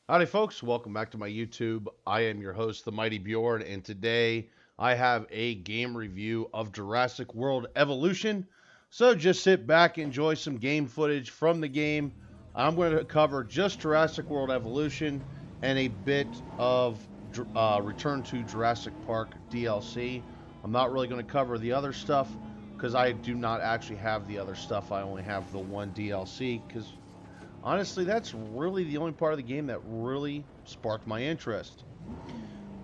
Howdy, folks. Welcome back to my YouTube. I am your host, the Mighty Bjorn, and today I have a game review of Jurassic World Evolution. So just sit back, enjoy some game footage from the game. I'm going to cover just Jurassic World Evolution and a bit of Return to Jurassic Park DLC. I'm not really going to cover the other stuff because I do not actually have the other stuff. I only have the one DLC because honestly, that's really the only part of the game that really sparked my interest.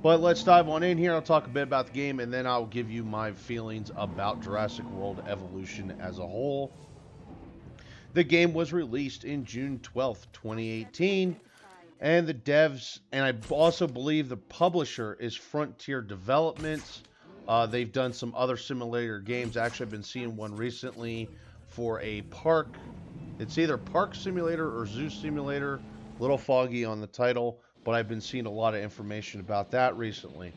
But let's dive on in here. I'll talk a bit about the game and then I'll give you my feelings about Jurassic World Evolution as a whole. The game was released in June 12th, 2018, and the devs, and I also believe the publisher, is Frontier Developments. They've done some other simulator games. Actually, I've been seeing one recently for a park. It's either Park Simulator or Zoo Simulator. A little foggy on the title, but I've been seeing a lot of information about that recently.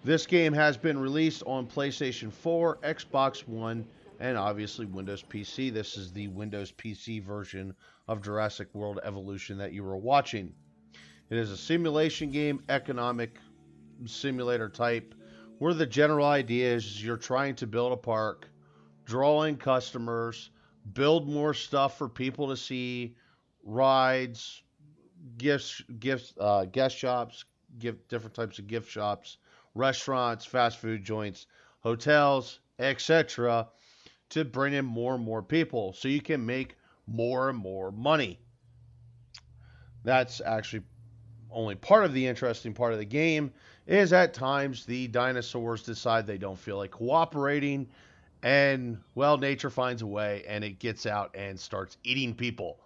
This game has been released on PlayStation 4, Xbox One, and obviously Windows PC. This is the Windows PC version of Jurassic World Evolution that you were watching. It is a simulation game, economic simulator type, where the general idea is you're trying to build a park, draw in customers, build more stuff for people to see, rides, guest shops, different types of gift shops, restaurants, fast food joints, hotels, etc., to bring in more and more people so you can make more and more money. That's actually only part of the interesting part of the game is at times the dinosaurs decide they don't feel like cooperating and well, nature finds a way and it gets out and starts eating people.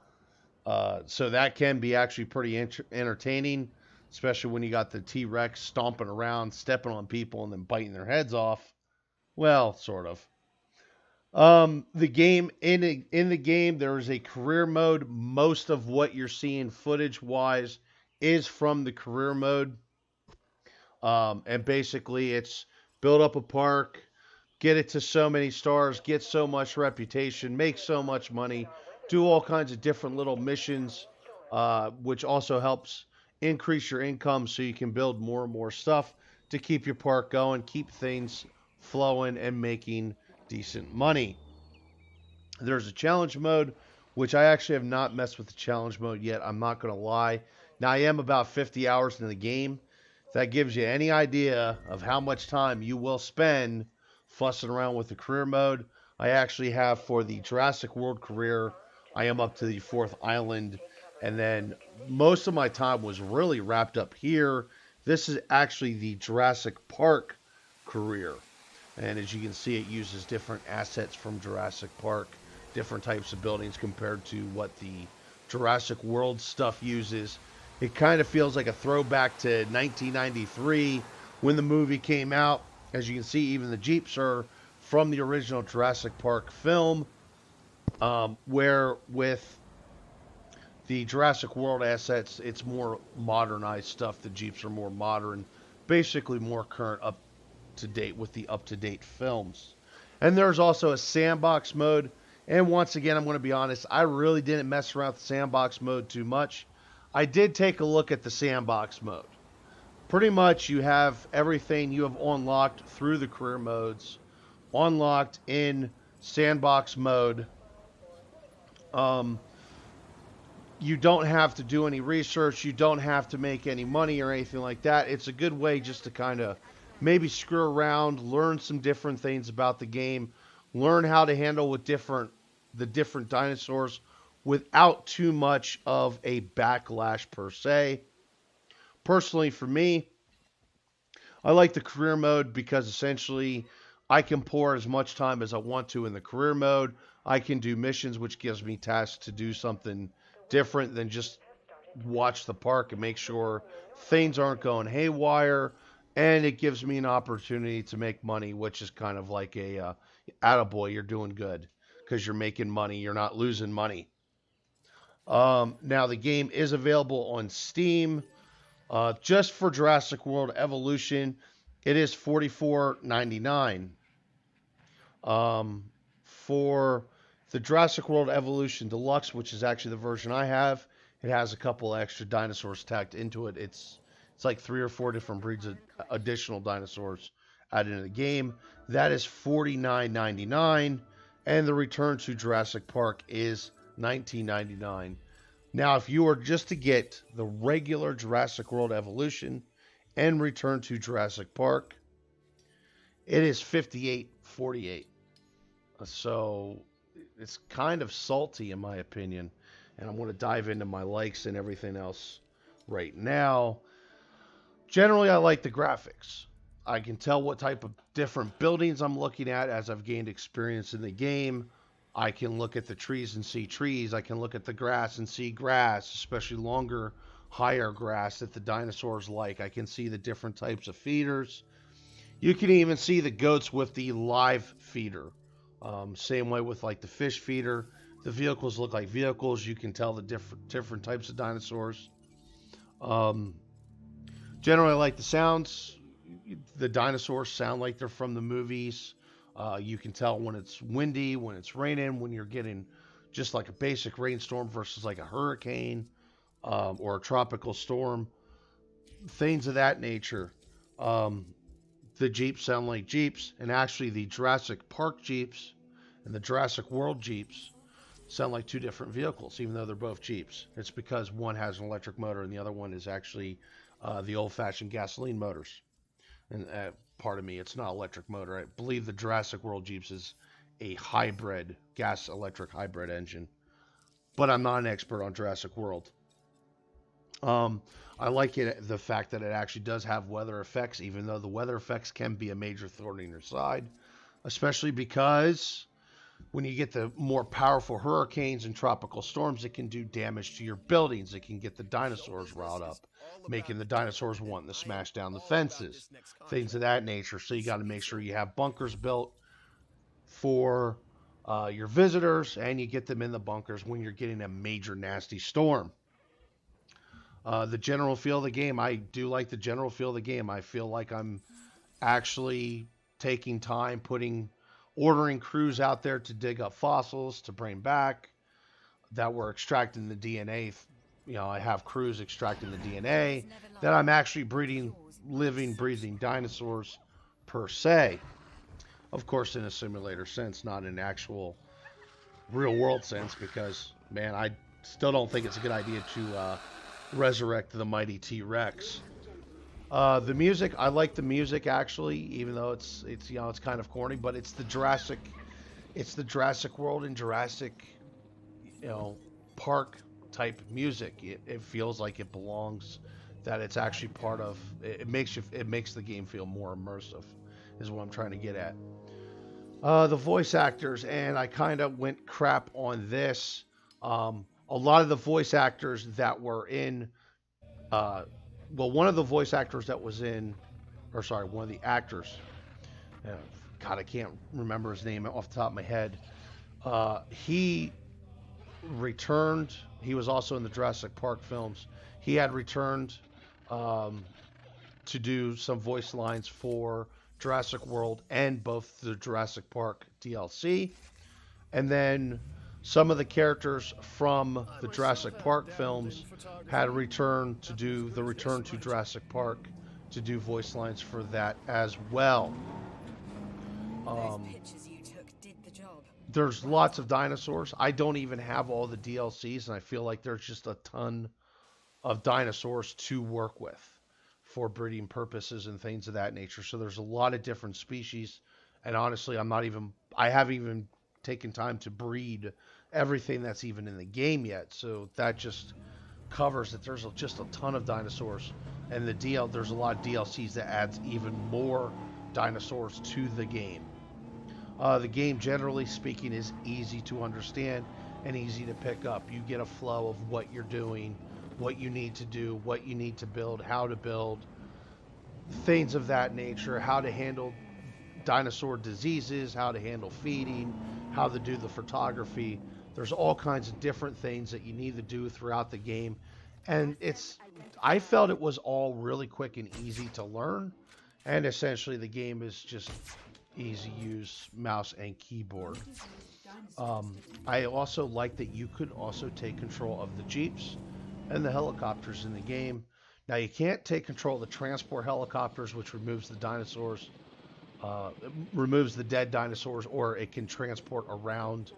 So that can be actually pretty entertaining, especially when you got the T-Rex stomping around, stepping on people, and then biting their heads off. Well, sort of. The game in the game there is a career mode. Most of what you're seeing footage wise is from the career mode, and basically it's build up a park, get it to so many stars, get so much reputation, make so much money, do all kinds of different little missions, which also helps increase your income so you can build more and more stuff to keep your park going, keep things flowing, and making decent money. There's a challenge mode, which I actually have not messed with the challenge mode yet. I'm not going to lie. Now, I am about 50 hours in the game. If that gives you any idea of how much time you will spend fussing around with the career mode, I actually have for the Jurassic World career, I am up to the fourth island. And then most of my time was really wrapped up here. This is actually the Jurassic Park career. And as you can see, it uses different assets from Jurassic Park, different types of buildings compared to what the Jurassic World stuff uses. It kind of feels like a throwback to 1993 when the movie came out. As you can see, even the Jeeps are from the original Jurassic Park film, where with the Jurassic World assets, it's more modernized stuff. The Jeeps are more modern, basically more current, up to date with the up to date films. And there's also a sandbox mode. And once again, I'm going to be honest, I really didn't mess around with the sandbox mode too much. I did take a look at the sandbox mode. Pretty much, you have everything you have unlocked through the career modes, unlocked in sandbox mode. Um, you don't have to do any research. You don't have to make any money or anything like that. It's a good way just to kind of maybe screw around, learn some different things about the game, learn how to handle with the different dinosaurs without too much of a backlash per se. Personally, for me, I like the career mode because essentially I can pour as much time as I want to in the career mode. I can do missions, which gives me tasks to do something different than just watch the park and make sure things aren't going haywire. And it gives me an opportunity to make money, which is kind of like a attaboy, you're doing good because you're making money, you're not losing money. Now, the game is available on Steam. Just for Jurassic World Evolution, it is $44.99. For the Jurassic World Evolution Deluxe, which is actually the version I have, It has a couple extra dinosaurs tacked into it. It's like 3 or 4 different breeds of additional dinosaurs added into the game. That is $49.99, and the Return to Jurassic Park is $19.99. Now, if you were just to get the regular Jurassic World Evolution and Return to Jurassic Park, it is $58.48. So it's kind of salty in my opinion, and I'm going to dive into my likes and everything else right now. Generally, I like the graphics. I can tell what type of different buildings I'm looking at as I've gained experience in the game. I can look at the trees and see trees. I can look at the grass and see grass, especially longer, higher grass that the dinosaurs like. I can see the different types of feeders. You can even see the goats with the live feeder. Same way with like the fish feeder. The vehicles look like vehicles. You can tell the different types of dinosaurs. Um, Generally, I like the sounds. The dinosaurs sound like they're from the movies. You can tell when it's windy, when it's raining, when you're getting just like a basic rainstorm versus like a hurricane or a tropical storm, things of that nature. Um, the Jeeps sound like Jeeps, and actually the Jurassic Park Jeeps and the Jurassic World Jeeps sound like two different vehicles, even though they're both Jeeps. It's because one has an electric motor and the other one is actually the old-fashioned gasoline motors. And pardon me, it's not electric motor. I believe the Jurassic World Jeeps is a hybrid, gas-electric hybrid engine. But I'm not an expert on Jurassic World. I like the fact that it actually does have weather effects, even though the weather effects can be a major thorn in your side, especially because when you get the more powerful hurricanes and tropical storms, it can do damage to your buildings. It can get the dinosaurs riled up, making the dinosaurs wanting to smash down the fences, things of that nature. So you got to make sure you have bunkers built for your visitors, and you get them in the bunkers when you're getting a major nasty storm. The general feel of the game, I do like the general feel of the game. I feel like I'm actually taking time, ordering crews out there to dig up fossils to bring back that we're extracting the DNA. I have crews extracting the DNA, that I'm actually breeding living, breathing dinosaurs per se. Of course, in a simulator sense, not in actual real world sense, because, man, I still don't think it's a good idea to resurrect the mighty T-Rex. The music, I like the music actually, even though it's kind of corny, but it's the Jurassic World and Jurassic, Park type music. It feels like it belongs, that it's actually part of. It makes the game feel more immersive, is what I'm trying to get at. The voice actors, and I kind of went crap on this. A lot of the voice actors that were in one of the voice actors that was in, or sorry, one of the actors, God, I can't remember his name off the top of my head. He returned. He was also in the Jurassic Park films. He had returned to do some voice lines for Jurassic World and both the Jurassic Park DLC. And then some of the characters from the Jurassic Park films had returned to do the Return to Jurassic Park to do voice lines for that as well. There's lots of dinosaurs. I don't even have all the DLCs, and I feel like there's just a ton of dinosaurs to work with for breeding purposes and things of that nature. So there's a lot of different species, and honestly, I haven't even taken time to breed everything that's even in the game yet. So that just covers that there's just a ton of dinosaurs, and there's a lot of DLCs that adds even more dinosaurs to the game. The game, generally speaking, is easy to understand and easy to pick up. You get a flow of what you're doing, what you need to do, what you need to build, how to build, things of that nature, how to handle dinosaur diseases, how to handle feeding, how to do the photography. There's all kinds of different things that you need to do throughout the game. And I felt it was all really quick and easy to learn. And essentially the game is just easy use mouse and keyboard. I also like that you could also take control of the Jeeps and the helicopters in the game. Now you can't take control of the transport helicopters, which removes the dinosaurs, removes the dead dinosaurs, or it can transport around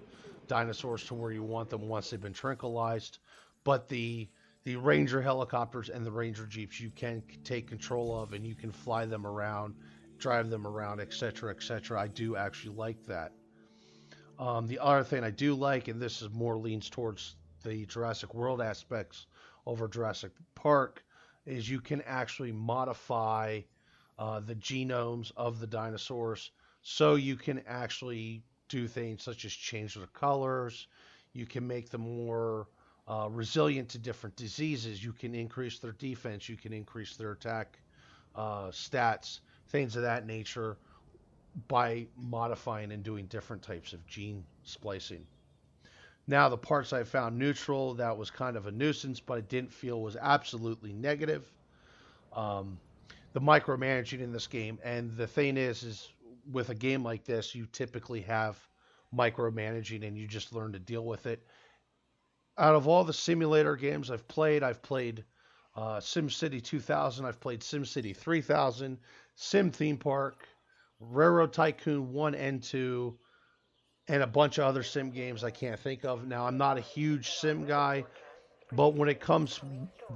dinosaurs to where you want them once they've been tranquilized. But the Ranger helicopters and the Ranger Jeeps you can take control of, and you can fly them around, drive them around, etc., etc. I do actually like that. The other thing I do like, and this is more leans towards the Jurassic World aspects over Jurassic Park, is you can actually modify the genomes of the dinosaurs so you can actually do things such as change their colors. You can make them more resilient to different diseases. You can increase their defense. You can increase their attack stats, things of that nature by modifying and doing different types of gene splicing. Now, the parts I found neutral, that was kind of a nuisance, but I didn't feel was absolutely negative. Um, the micromanaging in this game, and the thing is with a game like this, you typically have micromanaging, and you just learn to deal with it. Out of all the simulator games I've played SimCity 2000, I've played SimCity 3000, Sim Theme Park, Railroad Tycoon 1 and 2, and a bunch of other sim games I can't think of. Now, I'm not a huge sim guy, but when it comes,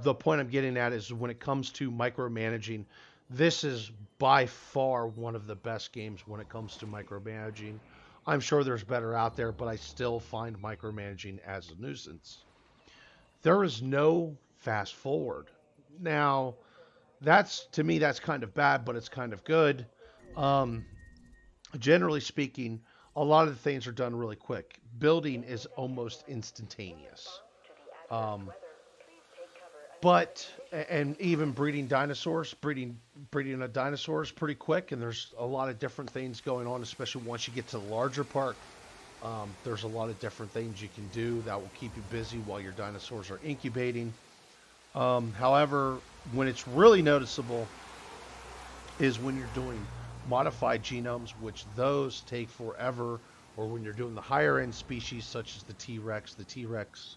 the point I'm getting at is when it comes to micromanaging, this is by far one of the best games when it comes to micromanaging. I'm sure there's better out there, but I still find micromanaging as a nuisance. There is no fast forward. Now, that's to me that's kind of bad, but it's kind of good. Um, Generally speaking, a lot of the things are done really quick. Building is almost instantaneous. Um, but and even breeding a dinosaur is pretty quick, and there's a lot of different things going on, especially once you get to the larger park. There's a lot of different things you can do that will keep you busy while your dinosaurs are incubating. However, when it's really noticeable is when you're doing modified genomes, which those take forever, or when you're doing the higher end species such as the T Rex. The T Rex,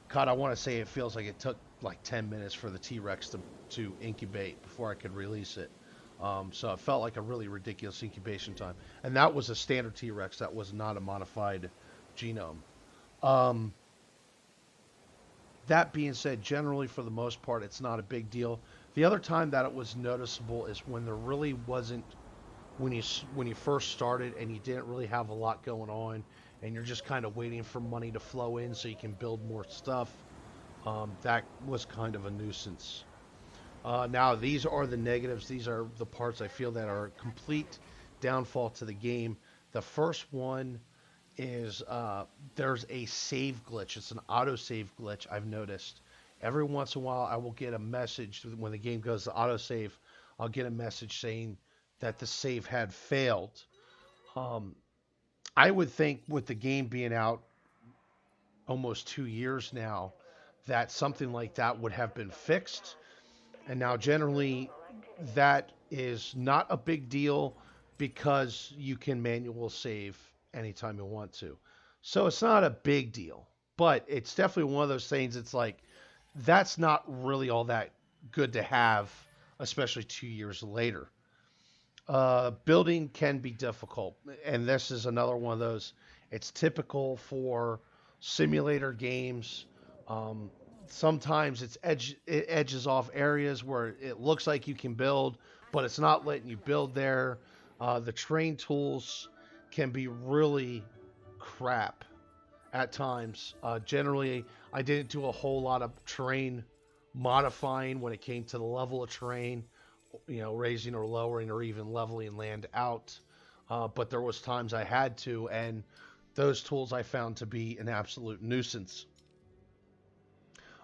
God, I want to say it feels like it took like 10 minutes for the T Rex to incubate before I could release it. So it felt like a really ridiculous incubation time. And that was a standard T Rex, that was not a modified genome. Um, that being said, generally for the most part, it's not a big deal. The other time that it was noticeable is when there really wasn't when you first started and you didn't really have a lot going on, and you're just kind of waiting for money to flow in so you can build more stuff. That was kind of a nuisance. Now these are the negatives. These are the parts I feel that are a complete downfall to the game. The first one is there's a save glitch. It's an auto save glitch I've noticed. Every once in a while, I will get a message when the game goes to auto save. I'll get a message saying that the save had failed. Um, I would think with the game being out almost 2 years now, that something like that would have been fixed. And now, generally, that is not a big deal because you can manual save anytime you want to. So it's not a big deal, but it's definitely one of those things. It's like that's not really all that good to have, especially 2 years later. Building can be difficult, and this is another one of those. It's typical for simulator games. Um, Sometimes it edges off areas where it looks like you can build, but it's not letting you build there. The terrain tools can be really crap at times. Generally, I didn't do a whole lot of terrain modifying when it came to the level of terrain, raising or lowering or even leveling land out. But there was times I had to, and those tools I found to be an absolute nuisance.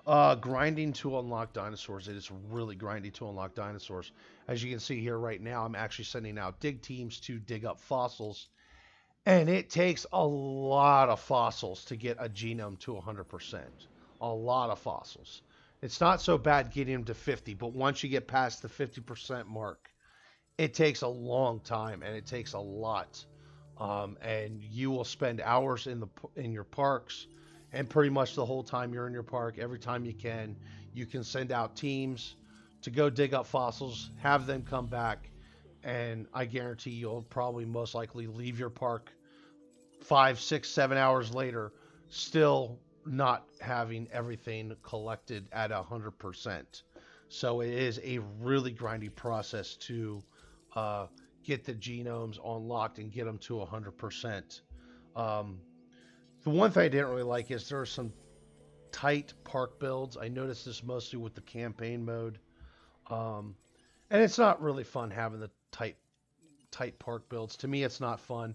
Grinding to unlock dinosaurs. It is really grindy to unlock dinosaurs. As you can see here right now, I'm actually sending out dig teams to dig up fossils. And it takes a lot of fossils to get a genome to 100%. A lot of fossils. It's not so bad getting them to 50, but once you get past the 50% mark, it takes a long time and it takes a lot. And you will spend hours in your parks, And pretty much the whole time you're in your park, every time you can send out teams to go dig up fossils, have them come back, and I guarantee you'll probably most likely leave your park 5, 6, 7 hours later, still not having everything collected at 100%. So it is a really grindy process to uh, get the genomes unlocked and get them to 100%. Um, the one thing I didn't really like is there are some tight park builds. I noticed this mostly with the campaign mode, um, and it's not really fun having the tight park builds. To me, it's not fun.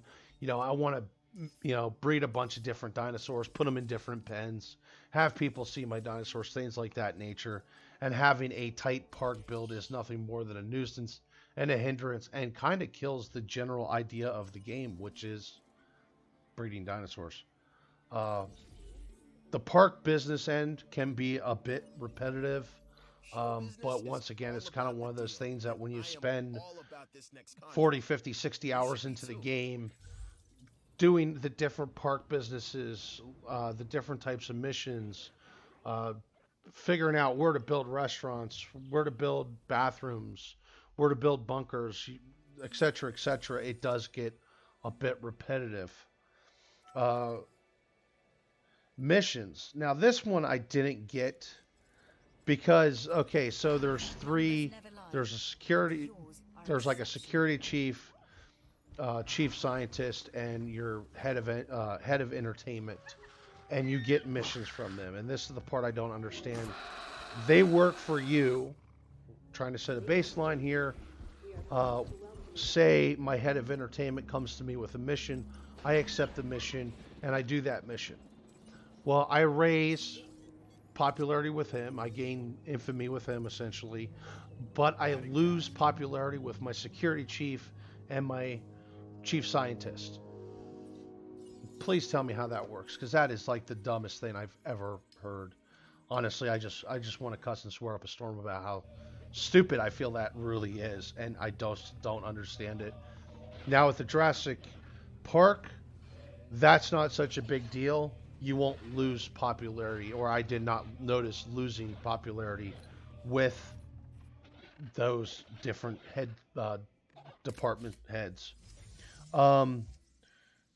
I want to breed a bunch of different dinosaurs, put them in different pens, have people see my dinosaurs, things like that nature. And having a tight park build is nothing more than a nuisance and a hindrance, and kind of kills the general idea of the game, which is breeding dinosaurs. Uh, the park business end can be a bit repetitive. But once again, it's kind of one of those things that when you spend 40, 50, 60 hours into the game doing the different park businesses, the different types of missions, uh, figuring out where to build restaurants, where to build bathrooms, where to build bunkers, etc., it does get a bit repetitive. Uh, Missions. Now, this one I didn't get because, okay, so there's a security, there's like a security chief, chief scientist, and your head of entertainment, and you get missions from them. And this is the part I don't understand. They work for you. Trying to set a baseline here. Say my head of entertainment comes to me with a mission. I accept the mission and I do that mission. Well, I raise popularity with him. I gain infamy with him essentially, but I lose popularity with my security chief and my chief scientist. Please tell me how that works, because that is like the dumbest thing I've ever heard. Honestly, I just want to cuss and swear up a storm about how stupid I feel that really is, and I don't understand it. Now with the Jurassic Park, that's not such a big deal. You won't lose popularity, or I did not notice losing popularity with those different department heads. Um,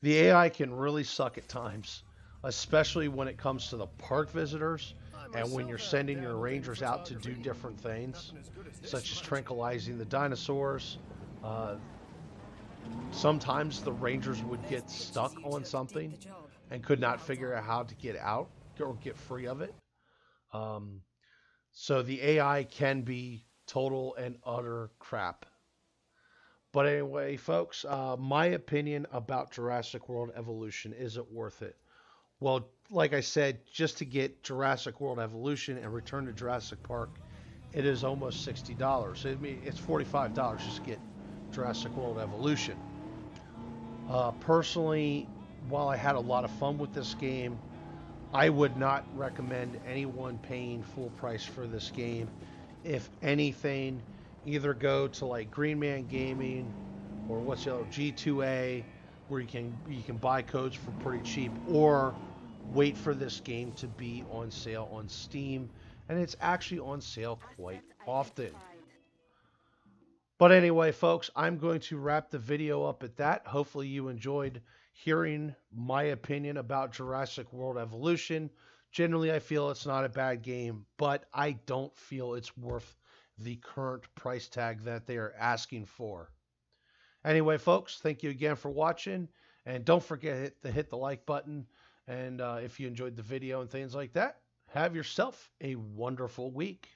the AI can really suck at times, especially when it comes to the park visitors and when you're sending your rangers out to do different things, such as tranquilizing the dinosaurs. Uh, Sometimes the rangers would get stuck on something and could not figure out how to get out or get free of it. Um, so the AI can be total and utter crap. But anyway, folks, my opinion about Jurassic World Evolution, is it worth it? Well, like I said, just to get Jurassic World Evolution and Return to Jurassic Park, it is almost $60. I mean, it's $45 just to get Jurassic World Evolution. Personally, while I had a lot of fun with this game, I would not recommend anyone paying full price for this game. If anything, either go to like Green Man Gaming or what's the other, G2A, where you can buy codes for pretty cheap, or wait for this game to be on sale on Steam, and it's actually on sale quite often. But anyway, folks, I'm going to wrap the video up at that. Hopefully you enjoyed hearing my opinion about Jurassic World Evolution. Generally, I feel it's not a bad game, but I don't feel it's worth the current price tag that they are asking for. Anyway, folks, thank you again for watching, and don't forget to hit the like button. And if you enjoyed the video and things like that, have yourself a wonderful week.